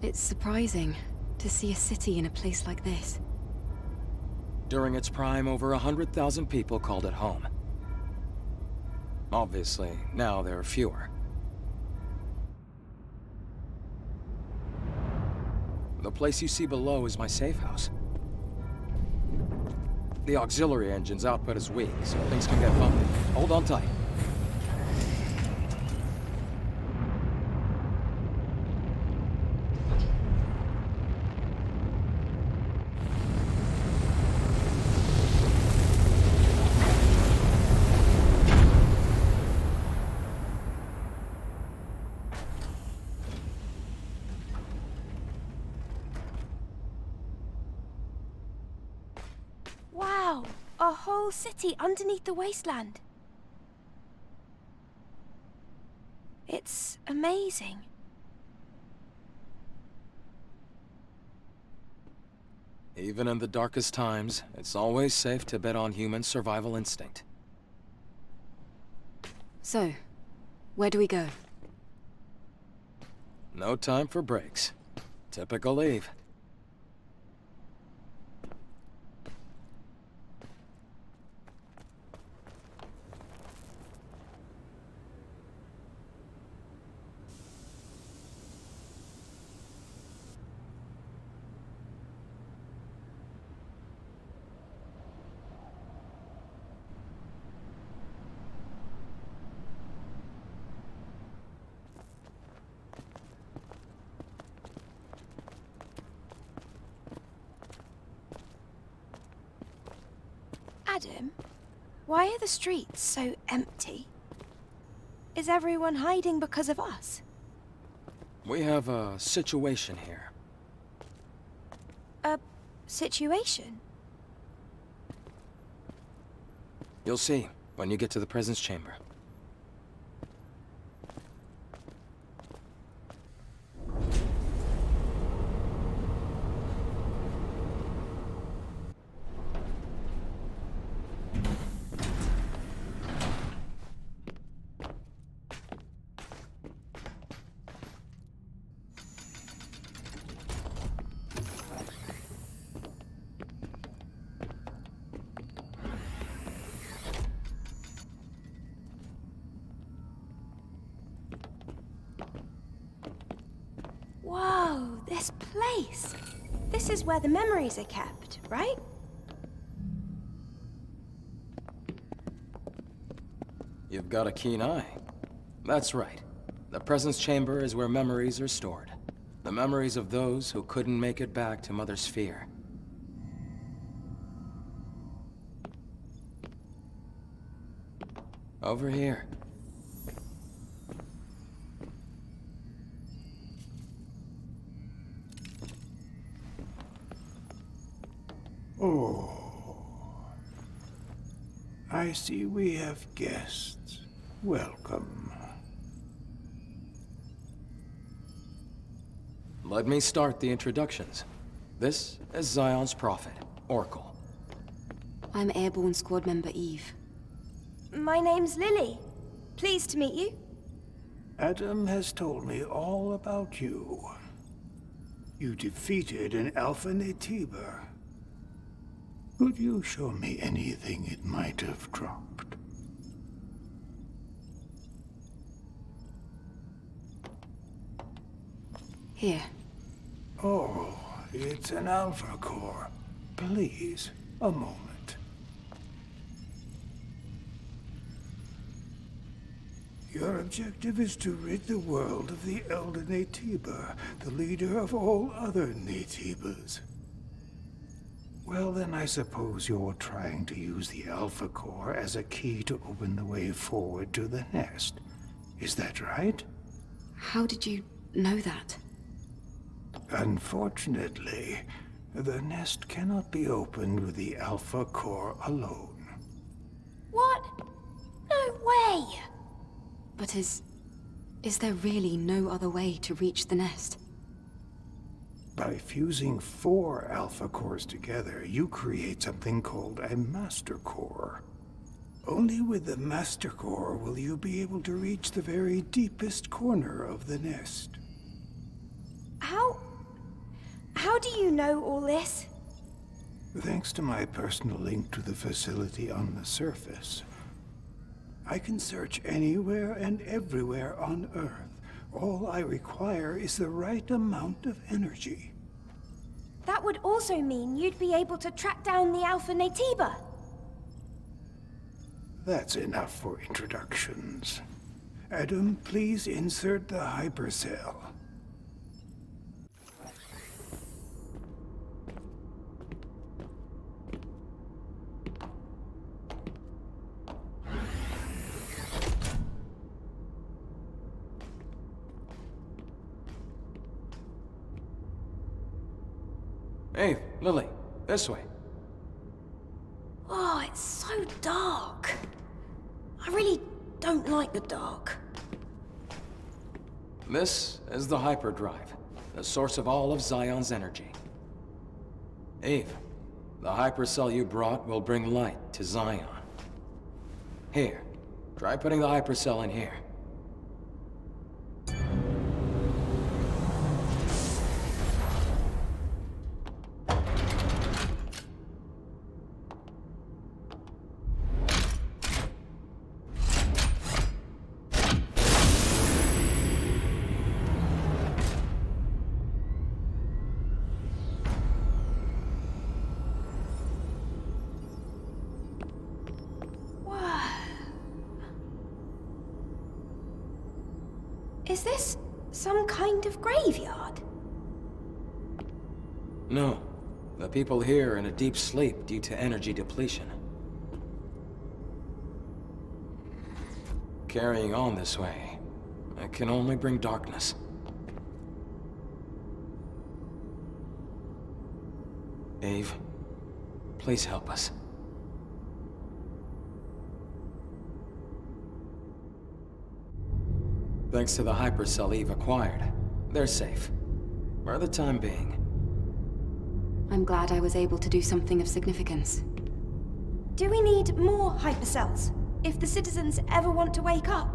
It's surprising to see a city in a place like this. During its prime, over 100,000 people called it home. Obviously, now there are fewer. The place you see below is my safe house. The auxiliary engine's output is weak, so things can get bumpy. Hold on tight. Wow! A whole city underneath the wasteland. It's amazing. Even in the darkest times, it's always safe to bet on human survival instinct. So, where do we go? No time for breaks. Typical Eve. Adam, why are the streets so empty? Is everyone hiding because of us? We have a situation here. A situation? You'll see when you get to the presence chamber. Whoa, this place! This is where the memories are kept, right? You've got a keen eye. That's right. The presence chamber is where memories are stored. The memories of those who couldn't make it back to Mother Sphere. Over here. Oh. I see we have guests. Welcome. Let me start the introductions. This is Xion's prophet, Oracle. I'm Airborne Squad Member Eve. My name's Lily. Pleased to meet you. Adam has told me all about you. You defeated an Alpha Naytiba. Could you show me anything it might have dropped? Here. Oh, it's an Alpha Core. Please, a moment. Your objective is to rid the world of the Elder Naytiba, the leader of all other Naytibas. Well, then I suppose you're trying to use the Alpha Core as a key to open the way forward to the nest. Is that right? How did you know that? Unfortunately, the nest cannot be opened with the Alpha Core alone. What? No way! But is there really no other way to reach the nest? By fusing 4 Alpha Cores together, you create something called a Master Core. Only with the Master Core will you be able to reach the very deepest corner of the nest. How do you know all this? Thanks to my personal link to the facility on the surface, I can search anywhere and everywhere on Earth. All I require is the right amount of energy. That would also mean you'd be able to track down the Alpha Natiba. That's enough for introductions. Adam, please insert the hypercell. Hey, Lily, this way. Oh, it's so dark. I really don't like the dark. This is the hyperdrive, the source of all of Xion's energy. Eve, the hypercell you brought will bring light to Xion. Here, try putting the hypercell in here. Is this some kind of graveyard? No, the people here are in a deep sleep due to energy depletion. Carrying on this way, it can only bring darkness. Eve, please help us. Thanks to the hypercell Eve acquired, they're safe. For the time being. I'm glad I was able to do something of significance. Do we need more hypercells if the citizens ever want to wake up?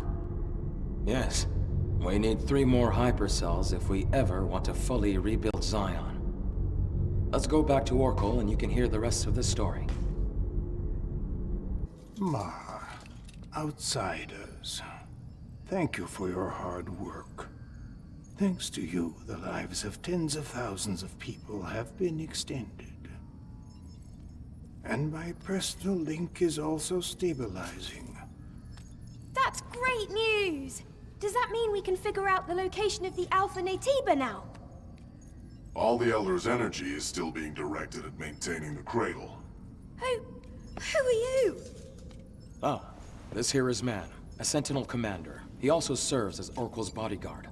Yes. We need 3 more hypercells if we ever want to fully rebuild Xion. Let's go back to Oracle and you can hear the rest of the story. Outsiders. Thank you for your hard work. Thanks to you, the lives of tens of thousands of people have been extended. And my personal link is also stabilizing. That's great news! Does that mean we can figure out the location of the Alpha Natiba now? All the Elder's energy is still being directed at maintaining the cradle. Who are you? Ah, this here is Man, a Sentinel commander. He also serves as Oracle's bodyguard.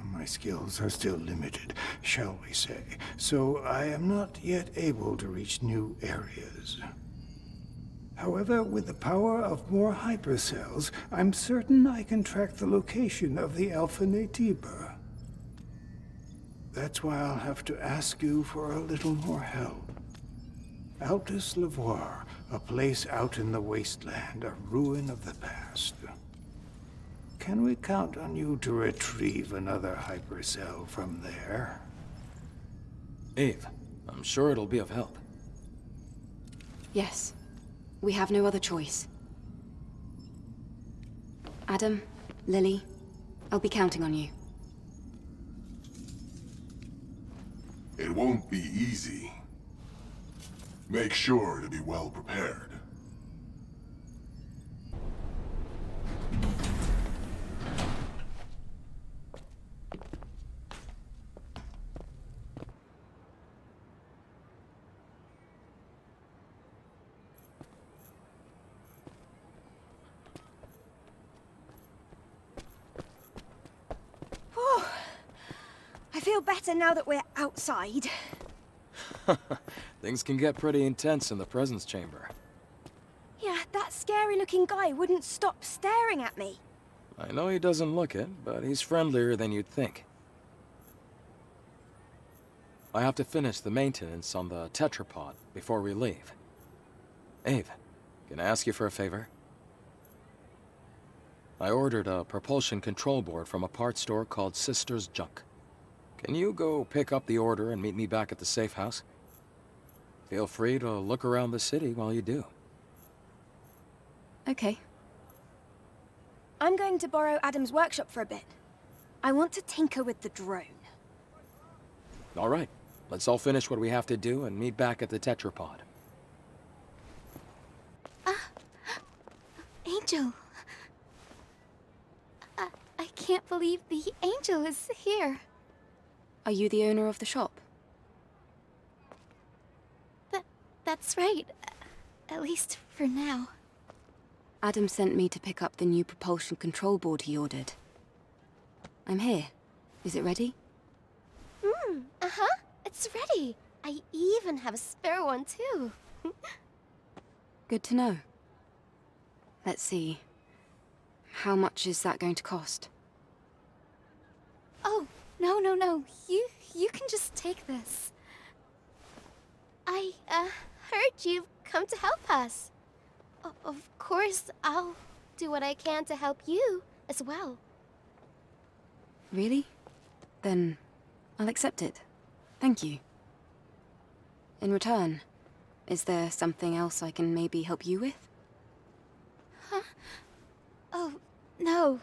My skills are still limited, shall we say, so I am not yet able to reach new areas. However, with the power of more hypercells, I'm certain I can track the location of the Alpha Natiba. That's why I'll have to ask you for a little more help. Altess Levoire, a place out in the wasteland, a ruin of the past. Can we count on you to retrieve another hypercell from there? Eve, I'm sure it'll be of help. Yes. We have no other choice. Adam, Lily, I'll be counting on you. It won't be easy. Make sure to be well prepared. I feel better now that we're outside. Things can get pretty intense in the presence chamber. Yeah, that scary-looking guy wouldn't stop staring at me. I know he doesn't look it, but he's friendlier than you'd think. I have to finish the maintenance on the tetrapod before we leave. Eve, can I ask you for a favor? I ordered a propulsion control board from a parts store called Sister's Junk. Can you go pick up the order and meet me back at the safe house? Feel free to look around the city while you do. Okay. I'm going to borrow Adam's workshop for a bit. I want to tinker with the drone. All right. Let's all finish what we have to do and meet back at the tetrapod. Angel. I can't believe the angel is here. Are you the owner of the shop? That's right. At least for now. Adam sent me to pick up the new propulsion control board he ordered. I'm here. Is it ready? Uh-huh. It's ready. I even have a spare one, too. Good to know. Let's see. How much is that going to cost? Oh, no. You can just take this. I, heard you've come to help us. Of course, I'll do what I can to help you as well. Really? Then I'll accept it. Thank you. In return, is there something else I can maybe help you with? Huh? Oh, no.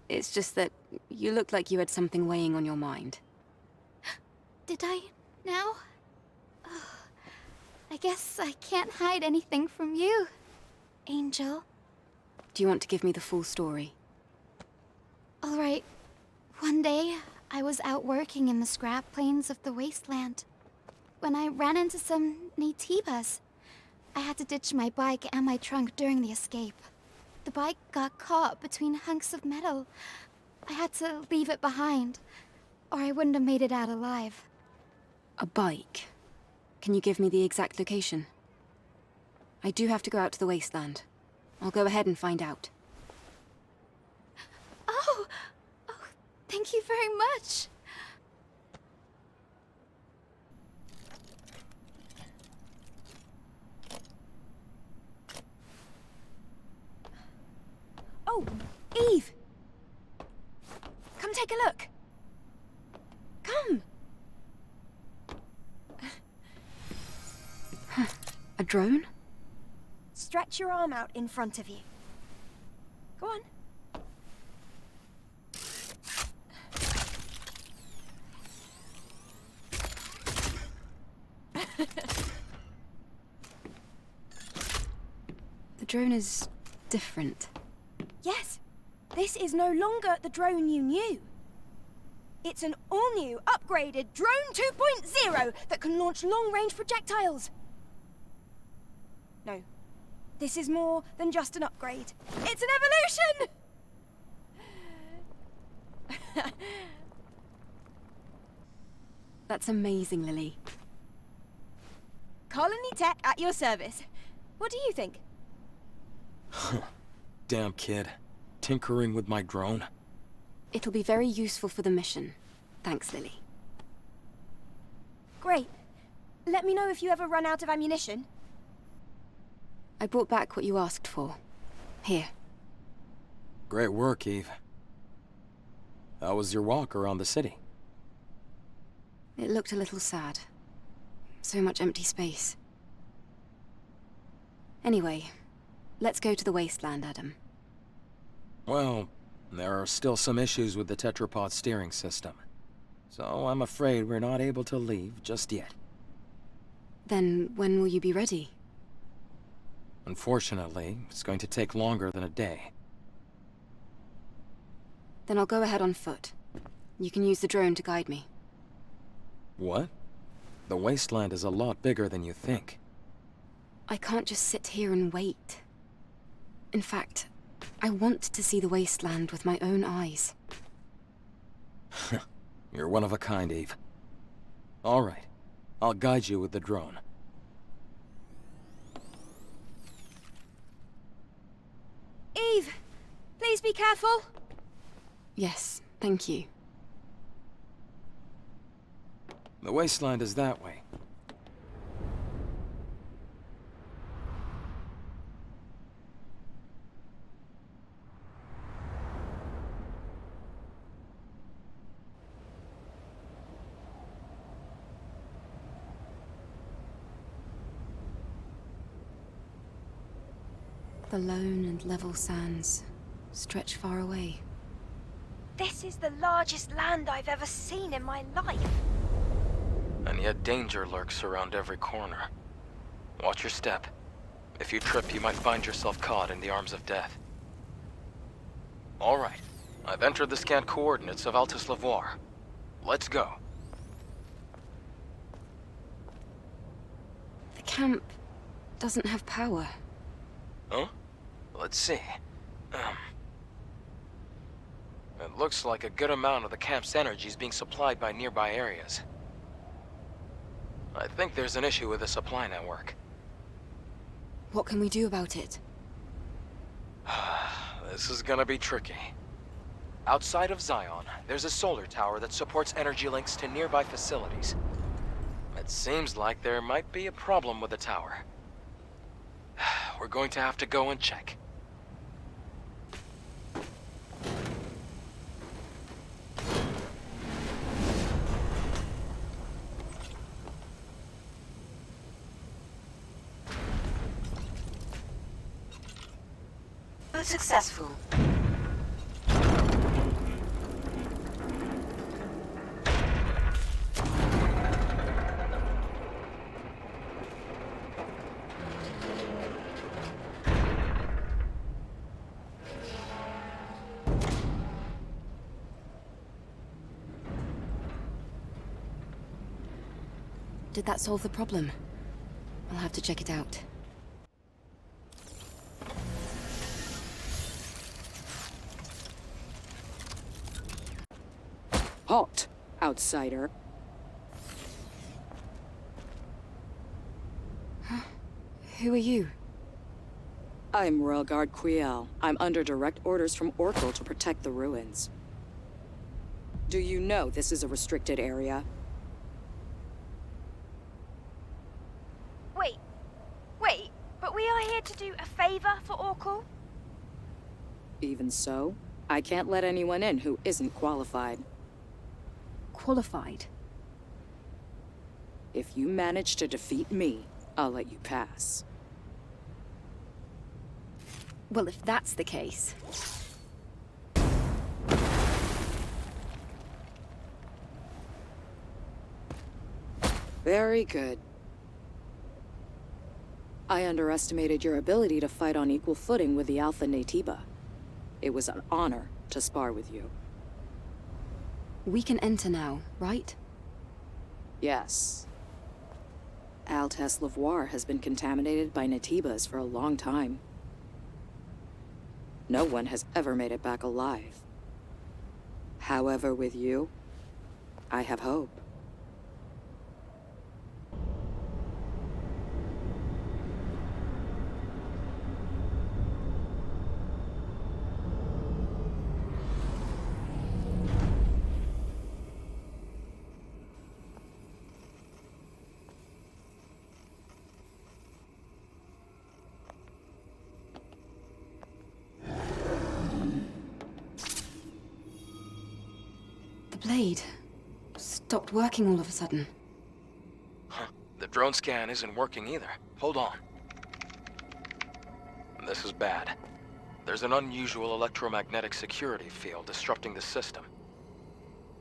It's just that you looked like you had something weighing on your mind. Did I now? Oh, I guess I can't hide anything from you, Angel. Do you want to give me the full story? All right. One day, I was out working in the scrap plains of the wasteland when I ran into some Naytibas. I had to ditch my bike and my trunk during the escape. The bike got caught between hunks of metal. I had to leave it behind, or I wouldn't have made it out alive. A bike? Can you give me the exact location? I do have to go out to the wasteland. I'll go ahead and find out. Oh, thank you very much. Oh, Eve! Come take a look. Come! A drone? Stretch your arm out in front of you. Go on. The drone is different. Yes, this is no longer the drone you knew. It's an all-new, upgraded Drone 2.0 that can launch long-range projectiles. No, this is more than just an upgrade. It's an evolution! That's amazing, Lily. Colony Tech at your service. What do you think? Damn kid. Tinkering with my drone. It'll be very useful for the mission. Thanks, Lily. Great. Let me know if you ever run out of ammunition. I brought back what you asked for. Here. Great work, Eve. How was your walk around the city? It looked a little sad. So much empty space. Anyway, let's go to the wasteland, Adam. Well, there are still some issues with the tetrapod steering system. So I'm afraid we're not able to leave just yet. Then when will you be ready? Unfortunately, it's going to take longer than a day. Then I'll go ahead on foot. You can use the drone to guide me. What? The wasteland is a lot bigger than you think. I can't just sit here and wait. In fact, I want to see the wasteland with my own eyes. You're one of a kind, Eve. All right. I'll guide you with the drone. Eve, please be careful. Yes, thank you. The wasteland is that way. The lone and level sands stretch far away. This is the largest land I've ever seen in my life. And yet danger lurks around every corner. Watch your step. If you trip, you might find yourself caught in the arms of death. All right. I've entered the scanned coordinates of Altess Levoire. Let's go. The camp doesn't have power. Huh? Let's see. It looks like a good amount of the camp's energy is being supplied by nearby areas. I think there's an issue with the supply network. What can we do about it? This is gonna be tricky. Outside of Xion, there's a solar tower that supports energy links to nearby facilities. It seems like there might be a problem with the tower. We're going to have to go and check. Successful. Did that solve the problem? I'll have to check it out. Halt, outsider. Who are you? I'm Royal Guard Quiel. I'm under direct orders from Oracle to protect the ruins. Do you know this is a restricted area? Wait, but we are here to do a favor for Oracle? Even so, I can't let anyone in who isn't qualified. Qualified? If you manage to defeat me, I'll let you pass. Well, if that's the case... Very good. I underestimated your ability to fight on equal footing with the Alpha Natiba. It was an honor to spar with you. We can enter now, right? Yes. Altess Levoire has been contaminated by Natibas for a long time. No one has ever made it back alive. However, with you, I have hope. Blade stopped working all of a sudden. Huh. The drone scan isn't working either. Hold on. This is bad. There's an unusual electromagnetic security field disrupting the system.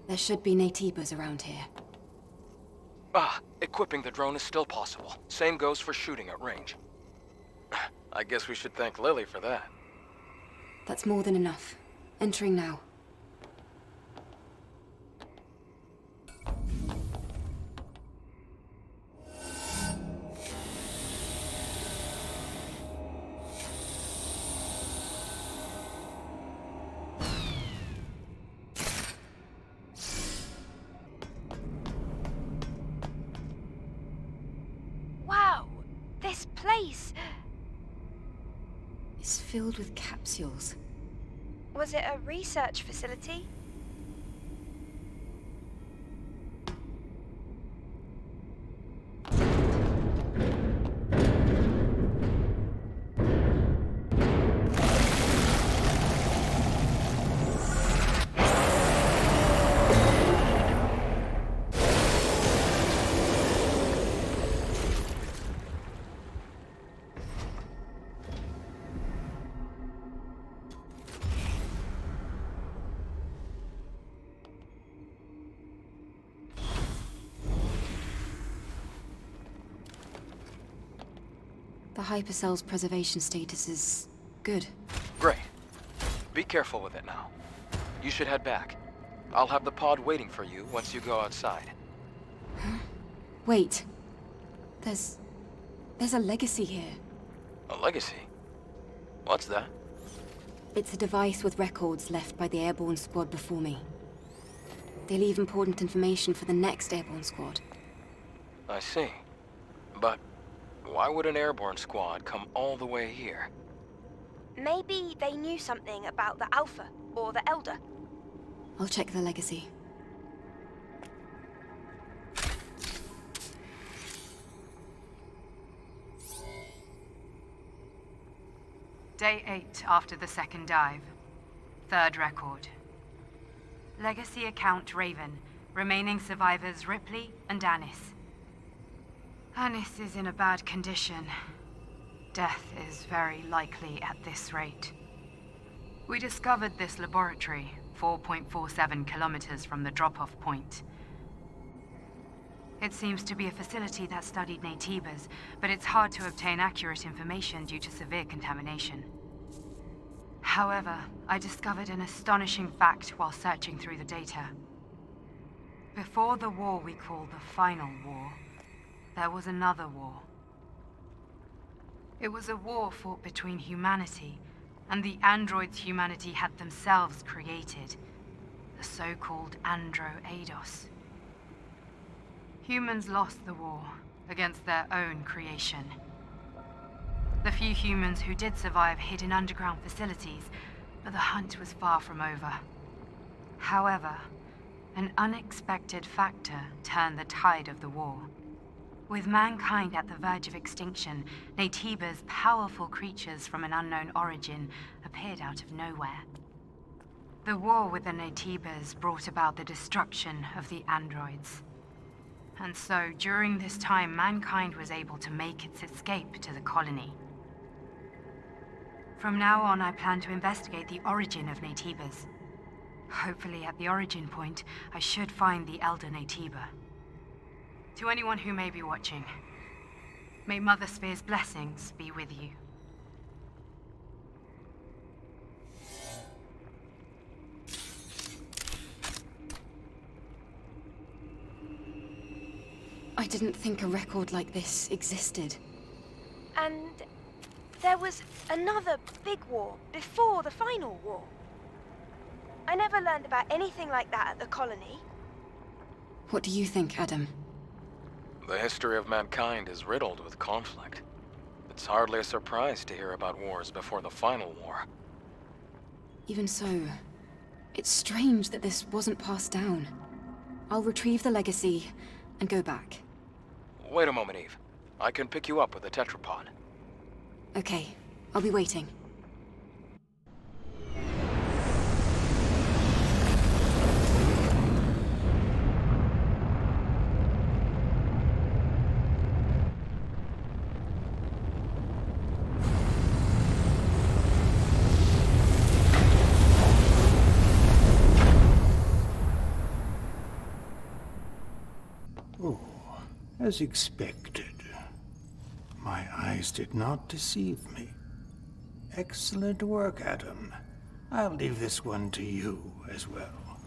There should be Natibas around here. Equipping the drone is still possible. Same goes for shooting at range. I guess we should thank Lily for that. That's more than enough. Entering now. This place... It's filled with capsules. Was it a research facility? The hypercell's preservation status is good. Great. Be careful with it now. You should head back. I'll have the pod waiting for you once you go outside. Wait. There's a legacy here. A legacy? What's that? It's a device with records left by the airborne squad before me. They leave important information for the next airborne squad. I see. But why would an airborne squad come all the way here? Maybe they knew something about the Alpha or the Elder. I'll check the legacy. Day 8 after the second dive. Third record. Legacy account Raven. Remaining survivors Ripley and Anis. Anis is in a bad condition. Death is very likely at this rate. We discovered this laboratory, 4.47 kilometers from the drop-off point. It seems to be a facility that studied Naytibas, but it's hard to obtain accurate information due to severe contamination. However, I discovered an astonishing fact while searching through the data. Before the war we call the Final War, there was another war. It was a war fought between humanity and the androids humanity had themselves created, the so-called Andro-Eidos. Humans lost the war against their own creation. The few humans who did survive hid in underground facilities, but the hunt was far from over. However, an unexpected factor turned the tide of the war. With mankind at the verge of extinction, Naytibas, powerful creatures from an unknown origin, appeared out of nowhere. The war with the Naytibas brought about the destruction of the androids. And so, during this time, mankind was able to make its escape to the colony. From now on, I plan to investigate the origin of Naytibas. Hopefully, at the origin point, I should find the Elder Naytiba. To anyone who may be watching, may Mother Sphere's blessings be with you. I didn't think a record like this existed. And there was another big war before the Final War. I never learned about anything like that at the colony. What do you think, Adam? The history of mankind is riddled with conflict. It's hardly a surprise to hear about wars before the Final War. Even so, it's strange that this wasn't passed down. I'll retrieve the legacy and go back. Wait a moment, Eve. I can pick you up with a tetrapod. Okay, I'll be waiting. As expected. My eyes did not deceive me. Excellent work, Adam. I'll leave this one to you as well.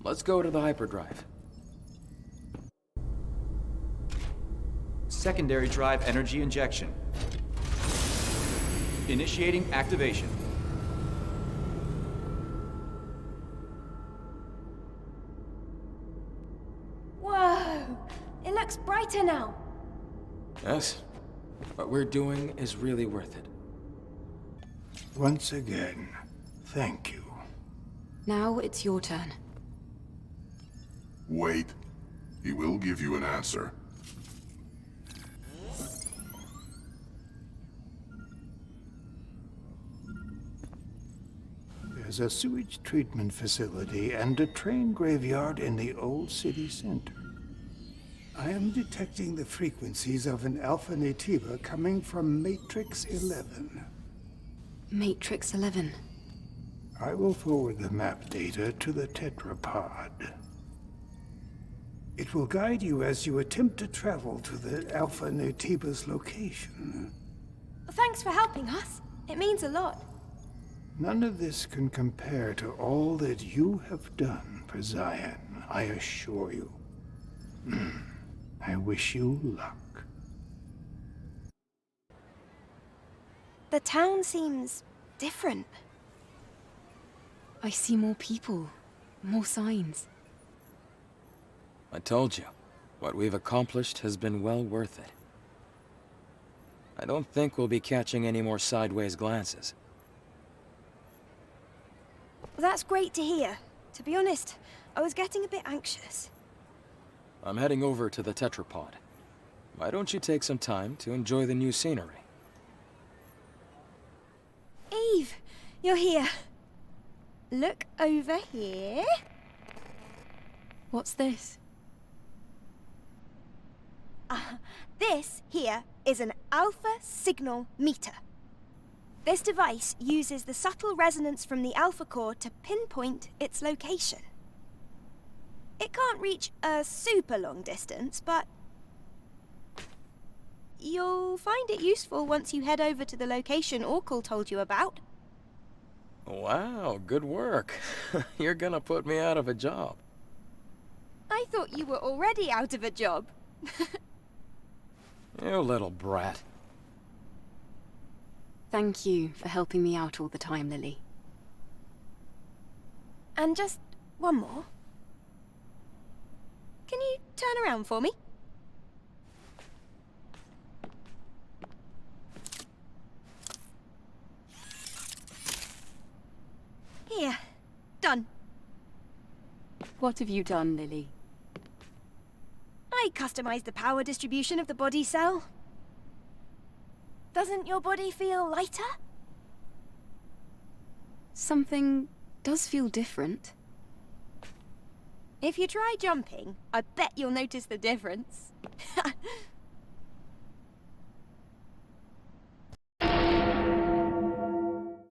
Let's go to the hyperdrive. Secondary drive energy injection. Initiating activation. Whoa! It looks brighter now. Yes. What we're doing is really worth it. Once again, thank you. Now it's your turn. Wait. He will give you an answer. There's a sewage treatment facility and a train graveyard in the old city center. I am detecting the frequencies of an Alpha Naytiba coming from Matrix 11. Matrix 11. I will forward the map data to the tetrapod. It will guide you as you attempt to travel to the Alpha Naytiba's location. Thanks for helping us. It means a lot. None of this can compare to all that you have done for Xion, I assure you. I wish you luck. The town seems different. I see more people, more signs. I told you, what we've accomplished has been well worth it. I don't think we'll be catching any more sideways glances. That's great to hear. To be honest, I was getting a bit anxious. I'm heading over to the tetrapod. Why don't you take some time to enjoy the new scenery? Eve, you're here. Look over here. What's this? This here is an alpha signal meter. This device uses the subtle resonance from the alpha core to pinpoint its location. It can't reach a super long distance, but you'll find it useful once you head over to the location Orkul told you about. Wow, good work. You're gonna put me out of a job. I thought you were already out of a job. You little brat. Thank you for helping me out all the time, Lily. And just one more. Can you turn around for me? Here. Done. What have you done, Lily? I customized the power distribution of the body cell. Doesn't your body feel lighter? Something does feel different. If you try jumping, I bet you'll notice the difference.